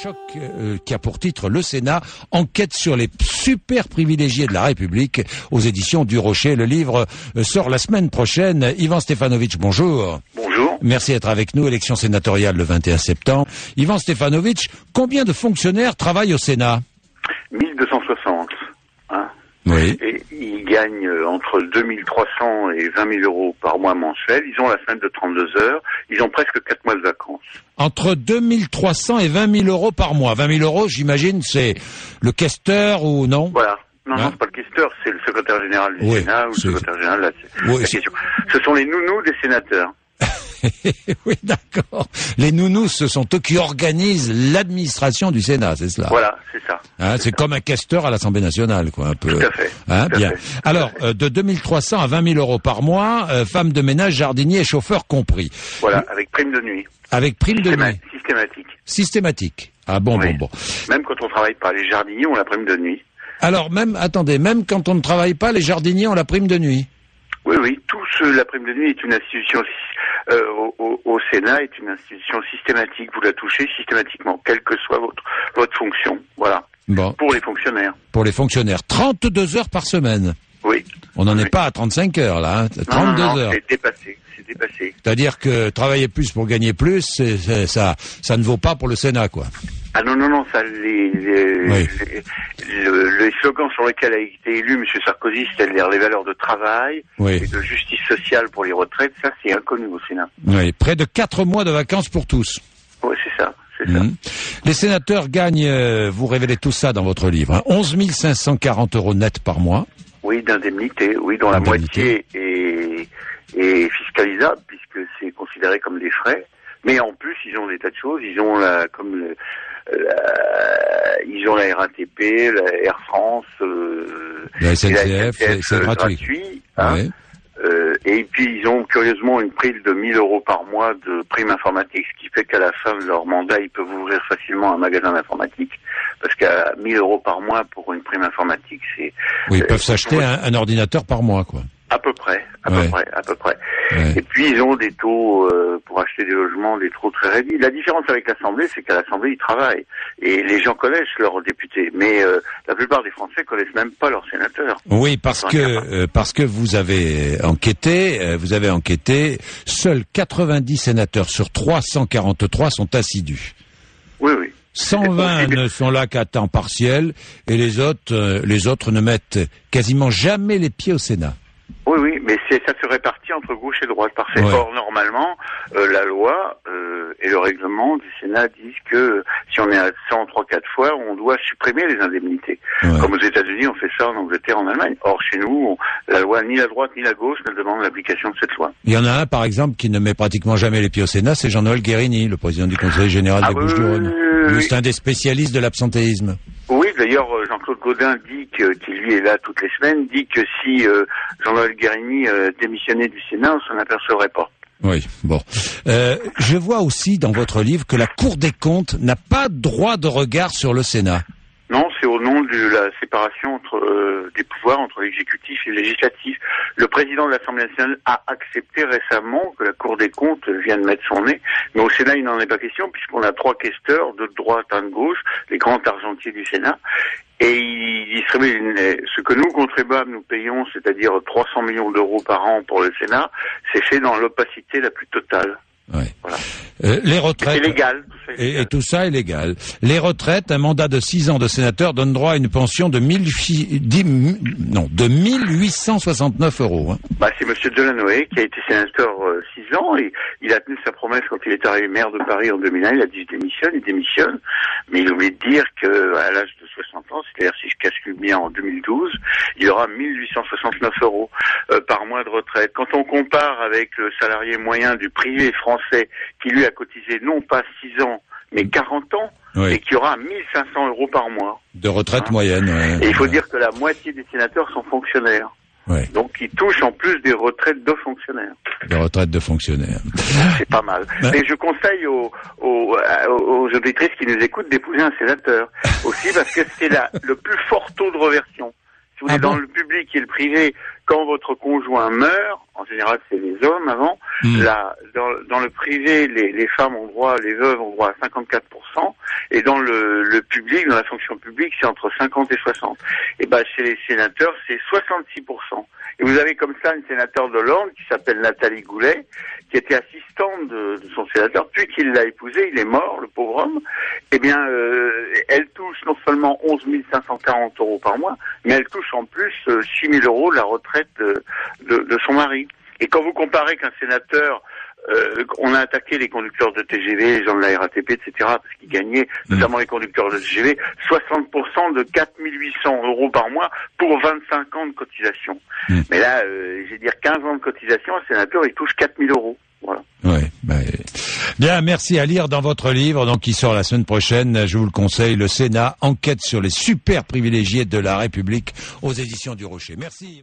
choc qui a pour titre Le Sénat, enquête sur les super privilégiés de la République aux éditions du Rocher. Le livre sort la semaine prochaine. Ivan Stefanovic, bonjour. Bonjour. Merci d'être avec nous. Élection sénatoriale le 21 septembre. Ivan Stefanovic, combien de fonctionnaires travaillent au Sénat? 1260. Hein. Oui. Et ils gagnent entre 2300 et 20 000 euros par mois mensuel. Ils ont la semaine de 32 heures. Ils ont presque 4 mois de vacances. Entre 2300 et 20 000 euros par mois. 20 000 euros, j'imagine, c'est le questeur ou non? Voilà. Non, hein? non, c'est pas le questeur, c'est le secrétaire général du Oui, Sénat ou le secrétaire général de la question. Ce sont les nounous des sénateurs. Oui, d'accord. Les nounous, ce sont eux qui organisent l'administration du Sénat, c'est cela? Voilà, c'est ça. Hein, c'est comme un questeur à l'Assemblée nationale, quoi, un peu. Tout à fait. Hein, tout à bien. fait. Alors, de 2300 à 20 000 euros par mois, femmes de ménage, jardiniers et chauffeurs compris. Voilà, avec prime de nuit. Avec prime de nuit. Systématique. Systématique. Ah bon, Oui. bon. Même quand on travaille pas, les jardiniers ont la prime de nuit. Alors, même quand on ne travaille pas, les jardiniers ont la prime de nuit. Oui, la prime de nuit est une institution au Sénat, est une institution systématique. Vous la touchez systématiquement, quelle que soit votre fonction. Voilà. Bon. Pour les fonctionnaires. Pour les fonctionnaires. 32 heures par semaine. Oui. On n'en est pas à 35 heures, là. Hein. 32 heures. C'est dépassé. C'est-à-dire que travailler plus pour gagner plus, ça ne vaut pas pour le Sénat, quoi. Ah non, ça, les slogans sur lesquels a été élu M. Sarkozy, c'est-à-dire les valeurs de travail et de justice sociale pour les retraites, ça c'est inconnu au Sénat. Oui, près de 4 mois de vacances pour tous. Oui, c'est ça. Les sénateurs gagnent, vous révélez tout ça dans votre livre, hein, 11 540 euros net par mois. Oui, d'indemnité, dont la moitié est fiscalisable, puisque c'est considéré comme des frais. Mais en plus, ils ont des tas de choses. Ils ont ils ont la RATP, la Air France, la SNCF, c'est gratuit. Hein. Ouais. Et puis, ils ont curieusement une prime de 1 000 euros par mois de prime informatique, ce qui fait qu'à la fin de leur mandat, ils peuvent ouvrir facilement un magasin d'informatique. Parce qu'à 1 000 euros par mois pour une prime informatique, c'est... Oui, ils peuvent s'acheter un ordinateur par mois, quoi. À peu près. Ouais. Et puis ils ont des taux pour acheter des logements, des taux très réduits. La différence avec l'Assemblée, c'est qu'à l'Assemblée ils travaillent et les gens connaissent leurs députés, mais la plupart des Français connaissent même pas leurs sénateurs. Oui, parce que vous avez enquêté, seuls 90 sénateurs sur 343 sont assidus. Oui. 120 ne sont là qu'à temps partiel et les autres ne mettent quasiment jamais les pieds au Sénat. Oui, mais ça se répartit entre gauche et droite. Parfait. Ouais. Or, normalement, la loi et le règlement du Sénat disent que si on est à 103-4 fois, on doit supprimer les indemnités. Ouais. Comme aux États-Unis, on fait ça en Angleterre, en Allemagne. Or, chez nous, la loi, ni la droite ni la gauche ne demande l'application de cette loi. Il y en a un, par exemple, qui ne met pratiquement jamais les pieds au Sénat, c'est Jean-Noël Guérini, le président du Conseil général des Bouches-du-Rhône. C'est un des spécialistes de l'absentéisme. Oui, d'ailleurs, Jean-Claude Gaudin dit qui lui est là toutes les semaines, dit que si Jean-Noël Guérini démissionnait du Sénat, on s'en apercevrait pas. Oui, bon. Je vois aussi dans votre livre que la Cour des comptes n'a pas droit de regard sur le Sénat. Non, c'est au nom de la séparation des pouvoirs entre l'exécutif et le législatif. Le président de l'Assemblée nationale a accepté récemment que la Cour des comptes vienne mettre son nez, mais au Sénat, il n'en est pas question, puisqu'on a 3 questeurs, de droite, un de gauche, les grands argentiers du Sénat, et ils distribuent ce que nous, contribuables, nous payons, c'est-à-dire 300 millions d'euros par an pour le Sénat, c'est fait dans l'opacité la plus totale. Ouais. Voilà. Les retraites. C'est légal. Et tout ça est légal. Les retraites, un mandat de 6 ans de sénateur donne droit à une pension de 1869 euros. Hein. C'est monsieur Delanoë qui a été sénateur 6 ans et il a tenu sa promesse quand il est arrivé maire de Paris en 2001. Il a dit il démissionne, mais il oublie de dire qu'à l'âge de 60 ans, c'est-à-dire si je calcule bien en 2012, il aura 1869 euros par mois de retraite. Quand on compare avec le salarié moyen du privé français qui lui a cotisé non pas 6 ans, mais 40 ans, et qui aura 1500 euros par mois. De retraite moyenne. Ouais. Et il faut dire que la moitié des sénateurs sont fonctionnaires. Ouais. Donc ils touchent en plus des retraites de fonctionnaires. Des retraites de fonctionnaires. C'est pas mal. Mais je conseille aux auditrices qui nous écoutent d'épouser un sénateur. Aussi parce que c'est le plus fort taux de reversion. Si vous êtes dans le public et le privé, quand votre conjoint meurt, En général, c'est les hommes avant. Là, dans le privé, les femmes ont droit, les veuves ont droit à 54%, et dans le public, dans la fonction publique, c'est entre 50 et 60. Et ben, chez les sénateurs, c'est 66%. Et vous avez comme ça une sénateur de l'Orne qui s'appelle Nathalie Goulet, qui était assistante de son sénateur, puis qu'il l'a épousé, il est mort, le pauvre homme. Eh bien, elle touche non seulement 11 540 € par mois, mais elle touche en plus 6 000 € la retraite de son mari. Et quand vous comparez qu'un sénateur, on a attaqué les conducteurs de TGV, les gens de la RATP, etc., parce qu'ils gagnaient, notamment les conducteurs de TGV, 60% de 4 800 € par mois pour 25 ans de cotisation. Mais là, je vais dire 15 ans de cotisation, un sénateur, il touche 4 000 €. Voilà. Ouais, bien, merci. À lire dans votre livre, donc qui sort la semaine prochaine, je vous le conseille, Le Sénat, enquête sur les super privilégiés de la République, aux éditions du Rocher. Merci.